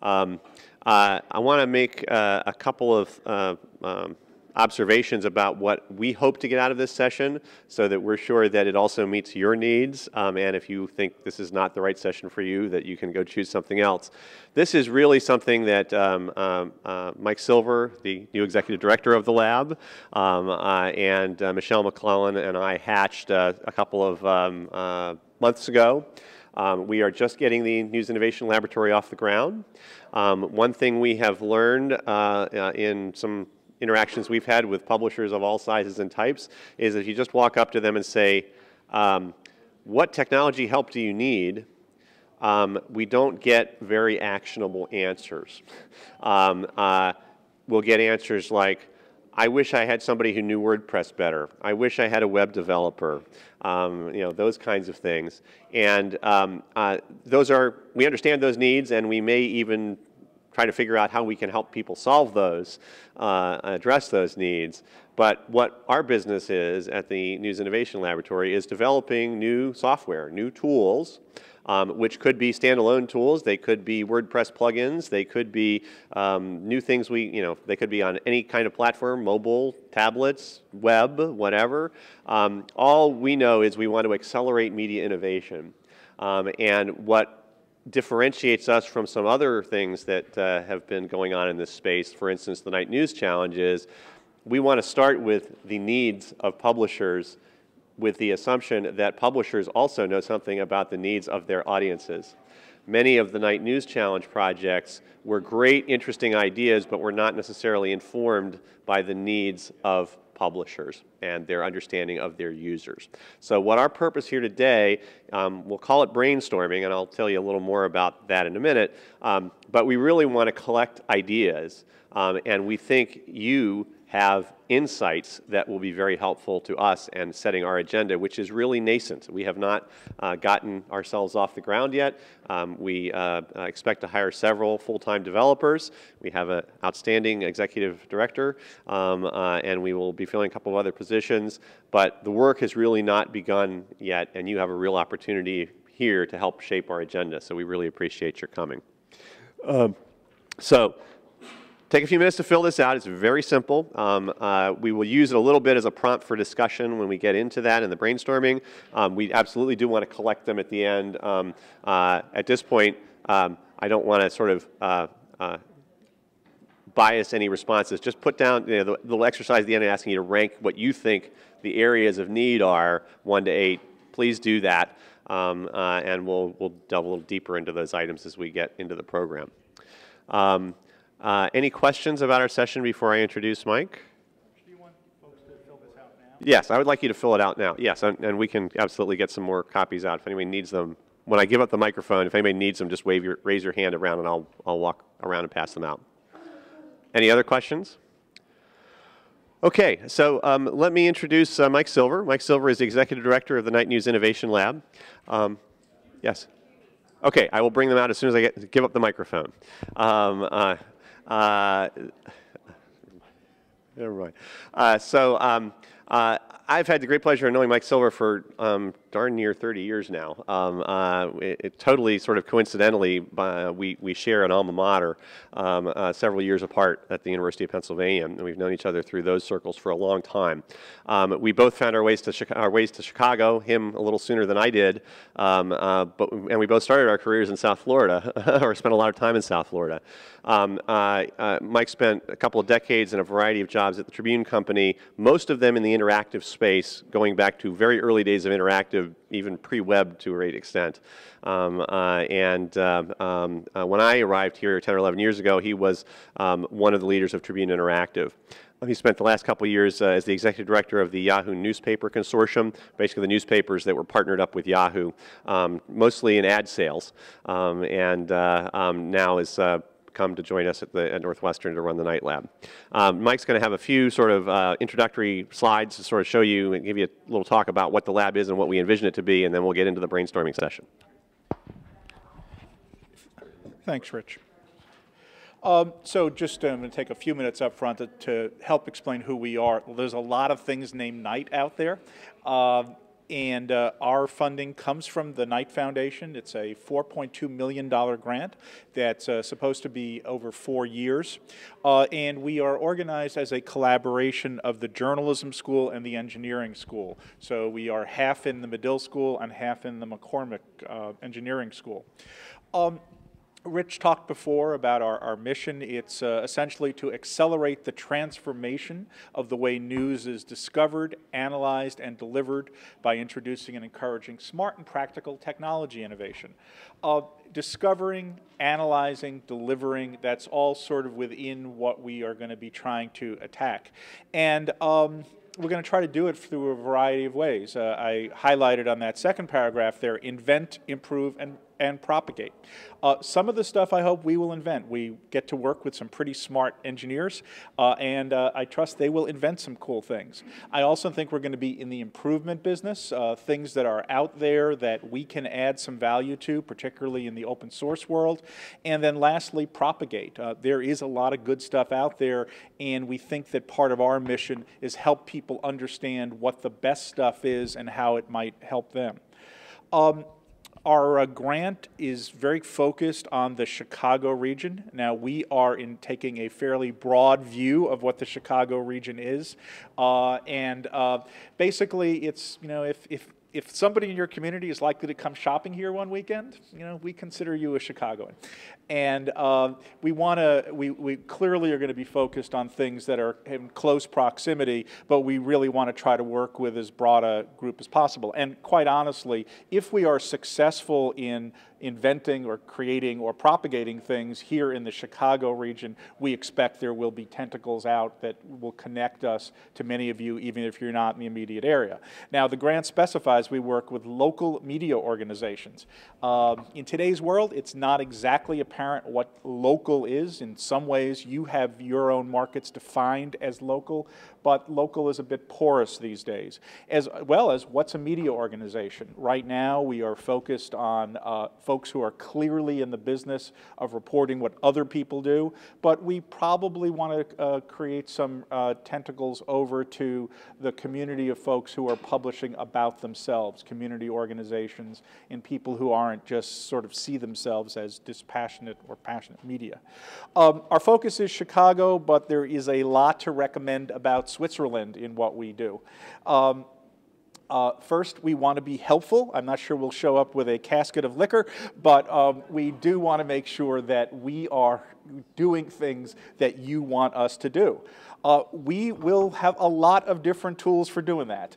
I want to make a couple of observations about what we hope to get out of this session so that we're sure that it also meets your needs, and if you think this is not the right session for you, that you can go choose something else. This is really something that Mike Silver, the new executive director of the lab, and Michelle McClellan and I hatched a couple of months ago. We are just getting the News Innovation Laboratory off the ground. One thing we have learned in some interactions we've had with publishers of all sizes and types is if you just walk up to them and say, what technology help do you need? We don't get very actionable answers. We'll get answers like, I wish I had somebody who knew WordPress better. I wish I had a web developer. Those kinds of things. And we understand those needs, and we may even try to figure out how we can help people solve those, address those needs. But what our business is at the News Innovation Laboratory is developing new software, new tools, which could be standalone tools, they could be WordPress plugins, they could be new things they could be on any kind of platform, mobile, tablets, web, whatever. All we know is we want to accelerate media innovation. And what differentiates us from some other things that have been going on in this space, for instance, the Night News Challenge, is we want to start with the needs of publishers with the assumption that publishers also know something about the needs of their audiences. Many of the Night News Challenge projects were great, interesting ideas, but were not necessarily informed by the needs of publishers and their understanding of their users. So what our purpose here today, we'll call it brainstorming, and I'll tell you a little more about that in a minute, but we really want to collect ideas, and we think you have insights that will be very helpful to us and setting our agenda, which is really nascent. We have not gotten ourselves off the ground yet. We expect to hire several full-time developers. We have an outstanding executive director, and we will be filling a couple of other positions. But the work has really not begun yet, and you have a real opportunity here to help shape our agenda. So we really appreciate your coming. Take a few minutes to fill this out. It's very simple. We will use it a little bit as a prompt for discussion when we get into that in the brainstorming. We absolutely do want to collect them at the end. At this point, I don't want to sort of bias any responses. Just put down the little exercise at the end asking you to rank what you think the areas of need are, 1 to 8. Please do that, and we'll delve a little deeper into those items as we get into the program. Any questions about our session before I introduce Mike? Do you want folks to fill this out now? Yes, I would like you to fill it out now. Yes, and we can absolutely get some more copies out if anybody needs them. When I give up the microphone, if anybody needs them, just raise your hand around and I'll walk around and pass them out. Any other questions? Okay, so let me introduce Mike Silver. Mike Silver is the Executive Director of the Night News Innovation Lab. Yes? Okay, I will bring them out as soon as I give up the microphone. Never mind. I've had the great pleasure of knowing Mike Silver for darn near 30 years now. Totally sort of coincidentally, we share an alma mater several years apart at the University of Pennsylvania, and we've known each other through those circles for a long time. We both found our ways to Chicago, him a little sooner than I did, and we both started our careers in South Florida, or spent a lot of time in South Florida. Mike spent a couple of decades in a variety of jobs at the Tribune Company, most of them in the interactive space, going back to very early days of interactive, even pre-web to a great extent. When I arrived here 10 or 11 years ago, he was one of the leaders of Tribune Interactive. He spent the last couple of years as the executive director of the Yahoo Newspaper Consortium, basically the newspapers that were partnered up with Yahoo, mostly in ad sales, now is come to join us at Northwestern to run the Night Lab. Mike's going to have a few sort of introductory slides to sort of show you and give you a little talk about what the lab is and what we envision it to be, and then we'll get into the brainstorming session. Thanks, Rich. So just I'm going to take a few minutes up front to help explain who we are. There's a lot of things named Night out there. And our funding comes from the Knight Foundation. It's a $4.2 million grant that's supposed to be over 4 years. And we are organized as a collaboration of the journalism school and the engineering school. So we are half in the Medill School and half in the McCormick Engineering School. Rich talked before about our mission. It's essentially to accelerate the transformation of the way news is discovered, analyzed, and delivered by introducing and encouraging smart and practical technology innovation. Discovering, analyzing, delivering, that's all sort of within what we are going to be trying to attack. And we're going to try to do it through a variety of ways. I highlighted on that second paragraph there, invent, improve, and propagate. Some of the stuff I hope we will invent. We get to work with some pretty smart engineers, and I trust they will invent some cool things. I also think we're going to be in the improvement business, things that are out there that we can add some value to, particularly in the open source world. And then lastly, propagate. There is a lot of good stuff out there, and we think that part of our mission is help people understand what the best stuff is and how it might help them. Our grant is very focused on the Chicago region. Now, we are taking a fairly broad view of what the Chicago region is. Basically, it's, you know, if somebody in your community is likely to come shopping here one weekend, you know, we consider you a Chicagoan. And we clearly are going to be focused on things that are in close proximity, but we really want to try to work with as broad a group as possible. And quite honestly, if we are successful in inventing or creating or propagating things here in the Chicago region, we expect there will be tentacles out that will connect us to many of you, even if you're not in the immediate area. Now, the grant specifies we work with local media organizations. In today's world, it's not exactly apparent what local is. In some ways, you have your own markets defined as local, but local is a bit porous these days, as well as what's a media organization. Right now, we are focused on folks who are clearly in the business of reporting what other people do, but we probably want to create some tentacles over to the community of folks who are publishing about themselves, community organizations, and people who aren't just sort of see themselves as dispassionate or passionate media. Our focus is Chicago, but there is a lot to recommend about Switzerland in what we do. First, we want to be helpful. I'm not sure we'll show up with a casket of liquor, but we do want to make sure that we are doing things that you want us to do. We will have a lot of different tools for doing that.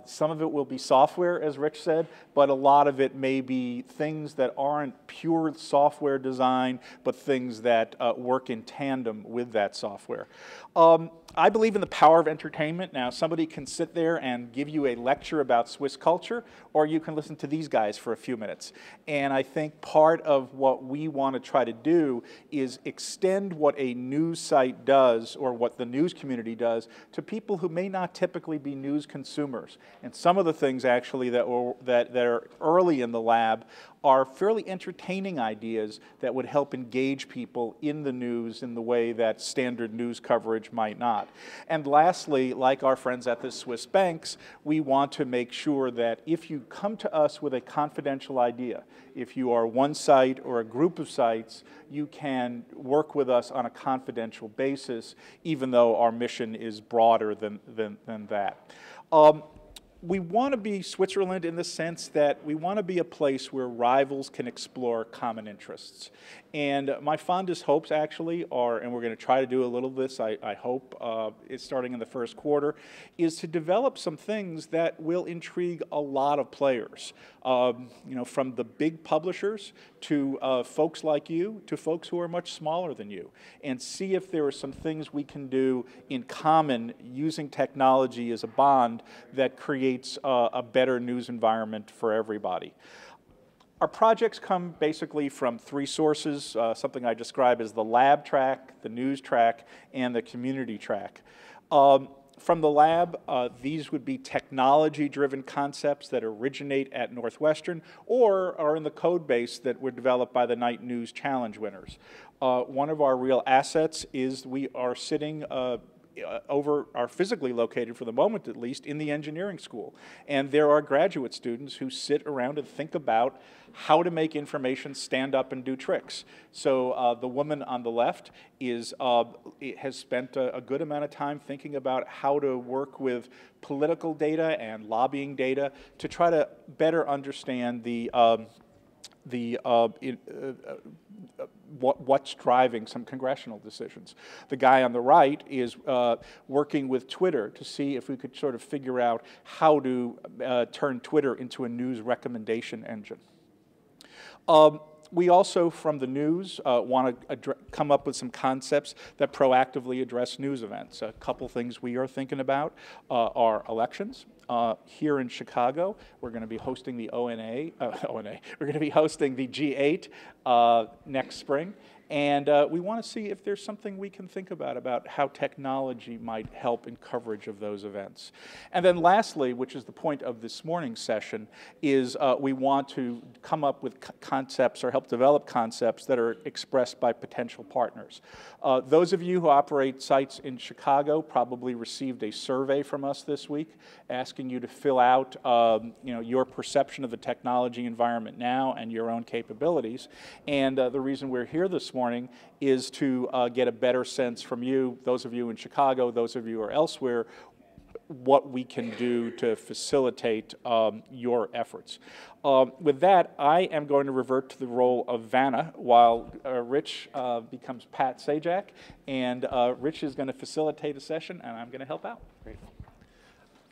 Some of it will be software, as Rich said, but a lot of it may be things that aren't pure software design, but things that work in tandem with that software. I believe in the power of entertainment. Now, somebody can sit there and give you a lecture about Swiss culture, or you can listen to these guys for a few minutes. And I think part of what we want to try to do is extend what a news site does, or what the news community does, to people who may not typically be news consumers. And some of the things actually that are early in the lab are fairly entertaining ideas that would help engage people in the news in the way that standard news coverage might not. And lastly, like our friends at the Swiss banks, we want to make sure that if you come to us with a confidential idea, if you are one site or a group of sites, you can work with us on a confidential basis, even though our mission is broader than that. We want to be Switzerland in the sense that we want to be a place where rivals can explore common interests. And my fondest hopes actually are, and we're going to try to do a little of this, I hope, it's starting in the first quarter, is to develop some things that will intrigue a lot of players. You know, from the big publishers to folks like you to folks who are much smaller than you, and see if there are some things we can do in common using technology as a bond that creates a better news environment for everybody. Our projects come basically from three sources, something I describe as the lab track, the news track, and the community track. From the lab, these would be technology-driven concepts that originate at Northwestern or are in the code base that were developed by the Knight News Challenge winners. One of our real assets is we are sitting are physically located, for the moment at least, in the engineering school. And there are graduate students who sit around and think about how to make information stand up and do tricks. So the woman on the left has spent a good amount of time thinking about how to work with political data and lobbying data to try to better understand what's driving some congressional decisions. The guy on the right is working with Twitter to see if we could sort of figure out how to turn Twitter into a news recommendation engine. We also, from the news, want to come up with some concepts that proactively address news events. A couple things we are thinking about are elections. Here in Chicago, we're going to be hosting the we're going to be hosting the G8 next spring. And we want to see if there's something we can think about how technology might help in coverage of those events. And then lastly, which is the point of this morning's session, is we want to come up with concepts or help develop concepts that are expressed by potential partners. Those of you who operate sites in Chicago probably received a survey from us this week asking you to fill out your perception of the technology environment now and your own capabilities. And the reason we're here this morning is to get a better sense from you, those of you in Chicago, those of you who are elsewhere, what we can do to facilitate your efforts. With that, I am going to revert to the role of Vanna while Rich becomes Pat Sajak, and Rich is going to facilitate a session, and I'm going to help out. Great.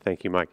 Thank you, Mike.